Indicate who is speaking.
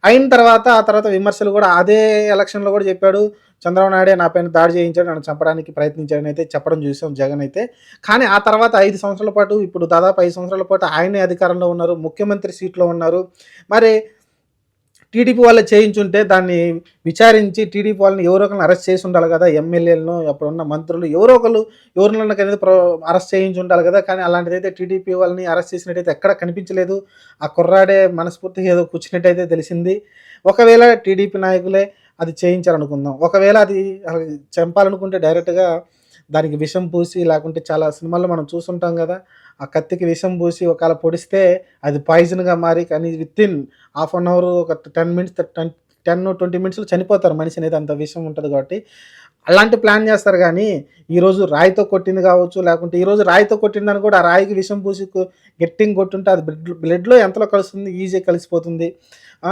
Speaker 1: అయిన తర్వాత ఆ తర్వాత విమర్శలు కూడా అదే ఎలక్షన్లో కూడా చెప్పాడు, చంద్రబాబు నాయుడే నా పైన దాడి చేయించాడు, నన్ను చంపడానికి ప్రయత్నించాడని అయితే చెప్పడం చూసాం జగన్ అయితే. కానీ ఆ తర్వాత 5 సంవత్సరాల పాటు, ఇప్పుడు దాదాపు 5 సంవత్సరాల పాటు ఆయనే అధికారంలో ఉన్నారు, ముఖ్యమంత్రి సీట్లో ఉన్నారు. మరి టీడీపీ వాళ్ళు చేయించుంటే దాన్ని విచారించి టీడీపీ వాళ్ళని ఎవరో ఒకరిని అరెస్ట్ చేసి ఉండాలి కదా, ఎమ్మెల్యేలను అప్పుడున్న మంత్రులు ఎవరో ఒకరు ఎవరినైనా అనేది అరెస్ట్ చేయించి ఉండాలి కదా. కానీ అలాంటిదైతే టీడీపీ వాళ్ళని అరెస్ట్ చేసినట్టయితే ఎక్కడ కనిపించలేదు. ఆ కుర్రాడే మనస్ఫూర్తిగా ఏదో కూర్చున్నట్టయితే తెలిసింది. ఒకవేళ టీడీపీ నాయకులే అది చేయించారనుకుందాం, ఒకవేళ అది చంపాలనుకుంటే డైరెక్ట్గా దానికి విషం పూసి, లేకుంటే చాలా సినిమాల్లో మనం చూసుంటాం కదా, ఆ కత్తికి విషం పూసి ఒకవేళ పొడిస్తే అది పాయిజన్గా మారి, కానీ వితిన్ హాఫ్ అన్ అవర్, ఒక 10 మినిట్స్, 10-20 మినిట్స్లో చనిపోతారు మనిషి అనేది, అంత విషయం ఉంటుంది కాబట్టి అలాంటి ప్లాన్ చేస్తారు. కానీ ఈరోజు రాయితో కొట్టింది కావచ్చు, లేకుంటే ఈరోజు రాయితో కొట్టిందని కూడా ఆ రాయికి విషం పూసి గట్టిగా కొట్టుంటే అది బ్లడ్లో ఎంతలో కలుస్తుంది, ఈజీగా కలిసిపోతుంది.